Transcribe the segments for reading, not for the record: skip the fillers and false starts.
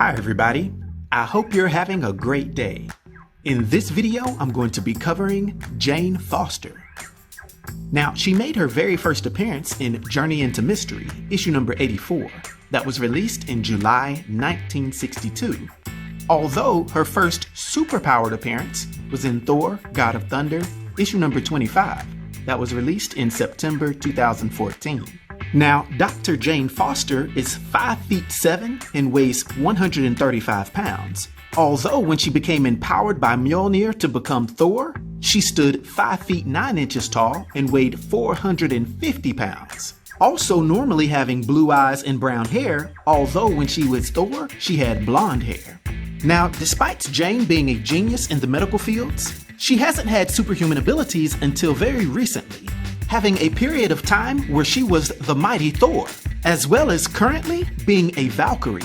Hi everybody, I hope you're having a great day. In this video, I'm going to be covering Jane Foster. Now, she made her very first appearance in Journey into Mystery, issue number 84, that was released in July 1962. Although her first superpowered appearance was in Thor, God of Thunder, issue number 25, that was released in September 2014. Now, Dr. Jane Foster is 5'7" and weighs 135 pounds. Although when she became empowered by Mjolnir to become Thor, she stood 5'9" tall and weighed 450 pounds. Also normally having blue eyes and brown hair, although when she was Thor, she had blonde hair. Now, despite Jane being a genius in the medical fields, she hasn't had superhuman abilities until very recently, having a period of time where she was the mighty Thor, as well as currently being a Valkyrie.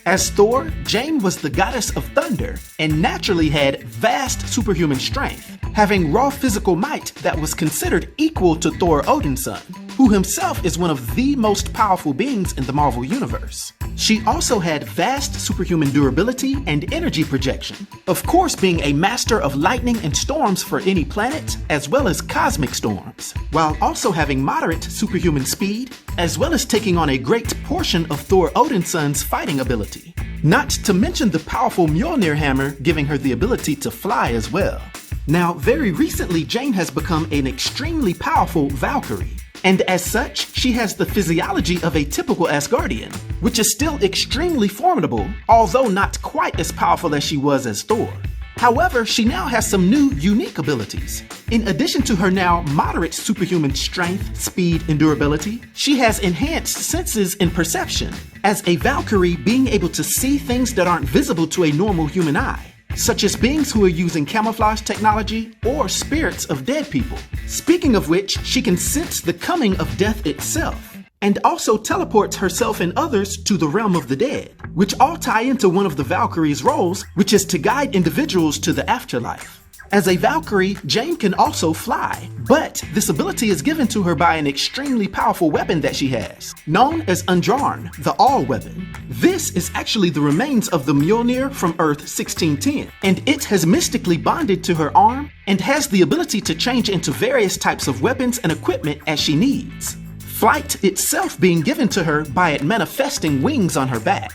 As Thor, Jane was the goddess of thunder and naturally had vast superhuman strength, having raw physical might that was considered equal to Thor Odinson, who himself is one of the most powerful beings in the Marvel Universe. She also had vast superhuman durability and energy projection, of course being a master of lightning and storms for any planet, as well as cosmic storms, while also having moderate superhuman speed, as well as taking on a great portion of Thor Odinson's fighting ability. Not to mention the powerful Mjolnir hammer giving her the ability to fly as well. Now, very recently, Jane has become an extremely powerful Valkyrie. And as such, she has the physiology of a typical Asgardian, which is still extremely formidable, although not quite as powerful as she was as Thor. However, she now has some new, unique abilities. In addition to her now moderate superhuman strength, speed, and durability, she has enhanced senses and perception, as a Valkyrie being able to see things that aren't visible to a normal human eye, such as beings who are using camouflage technology or spirits of dead people. Speaking of which, she can sense the coming of death itself, and also teleports herself and others to the realm of the dead, which all tie into one of the Valkyrie's roles, which is to guide individuals to the afterlife. As a Valkyrie, Jane can also fly, but this ability is given to her by an extremely powerful weapon that she has, known as Undrjarn the All-Weapon. This is actually the remains of the Mjolnir from Earth-1610, and it has mystically bonded to her arm and has the ability to change into various types of weapons and equipment as she needs. Flight itself being given to her by it manifesting wings on her back.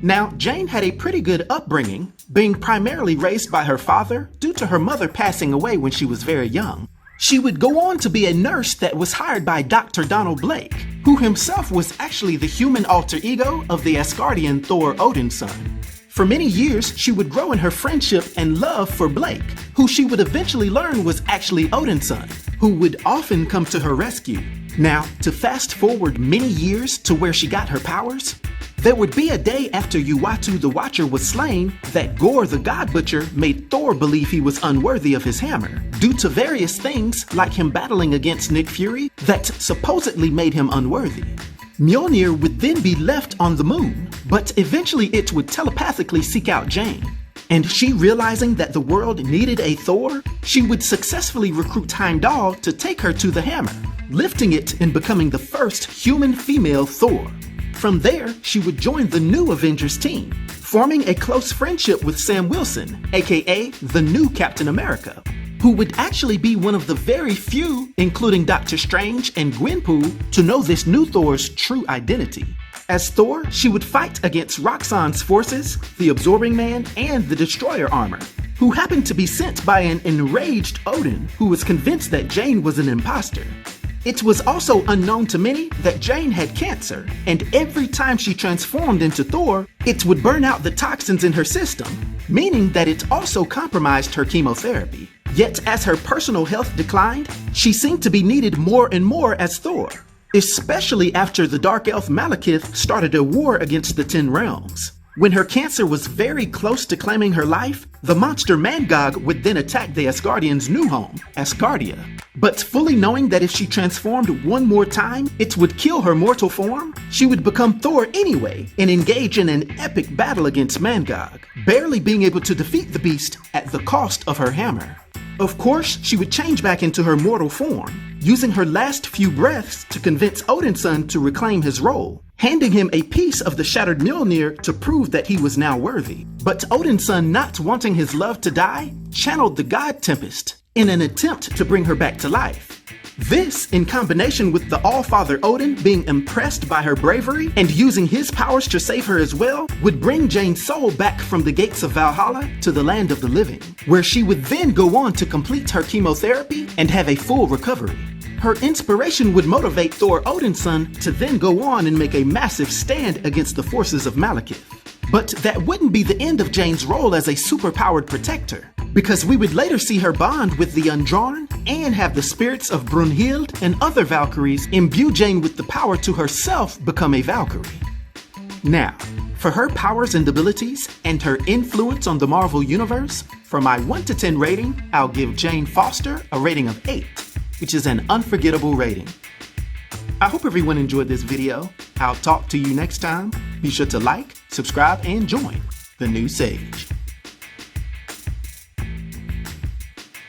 Now, Jane had a pretty good upbringing, being primarily raised by her father due to her mother passing away when she was very young. She would go on to be a nurse that was hired by Dr. Donald Blake, who himself was actually the human alter ego of the Asgardian Thor Odinson. For many years, she would grow in her friendship and love for Blake, who she would eventually learn was actually Odinson, who would often come to her rescue. Now, to fast forward many years to where she got her powers, there would be a day after Uatu the Watcher was slain that Gorr the God Butcher made Thor believe he was unworthy of his hammer, due to various things like him battling against Nick Fury that supposedly made him unworthy. Mjolnir would then be left on the moon, but eventually it would telepathically seek out Jane. And she, realizing that the world needed a Thor, she would successfully recruit Heimdall to take her to the hammer, lifting it and becoming the first human female Thor. From there, she would join the new Avengers team, forming a close friendship with Sam Wilson, aka the new Captain America, who would actually be one of the very few, including Doctor Strange and Gwenpool, to know this new Thor's true identity. As Thor, she would fight against Roxxon's forces, the Absorbing Man, and the Destroyer armor, who happened to be sent by an enraged Odin who was convinced that Jane was an imposter. It was also unknown to many that Jane had cancer, and every time she transformed into Thor, it would burn out the toxins in her system, meaning that it also compromised her chemotherapy. Yet as her personal health declined, she seemed to be needed more and more as Thor, especially after the Dark Elf Malekith started a war against the 10 Realms. When her cancer was very close to claiming her life, the monster Mangog would then attack the Asgardians' new home, Asgardia. But fully knowing that if she transformed one more time, it would kill her mortal form, she would become Thor anyway and engage in an epic battle against Mangog, barely being able to defeat the beast at the cost of her hammer. Of course, she would change back into her mortal form, using her last few breaths to convince Odinson to reclaim his role, handing him a piece of the shattered Mjolnir to prove that he was now worthy. But Odinson, not wanting his love to die, channeled the god Tempest in an attempt to bring her back to life. This, in combination with the All-Father Odin being impressed by her bravery and using his powers to save her as well, would bring Jane's soul back from the gates of Valhalla to the land of the living, where she would then go on to complete her chemotherapy and have a full recovery. Her inspiration would motivate Thor Odinson to then go on and make a massive stand against the forces of Malekith. But that wouldn't be the end of Jane's role as a superpowered protector, because we would later see her bond with the Undrjarn and have the spirits of Brunnhilde and other Valkyries imbue Jane with the power to herself become a Valkyrie. Now, for her powers and abilities and her influence on the Marvel Universe, for my 1 to 10 rating, I'll give Jane Foster a rating of 8, which is an unforgettable rating. I hope everyone enjoyed this video. I'll talk to you next time. Be sure to like, subscribe, and join the new Sage.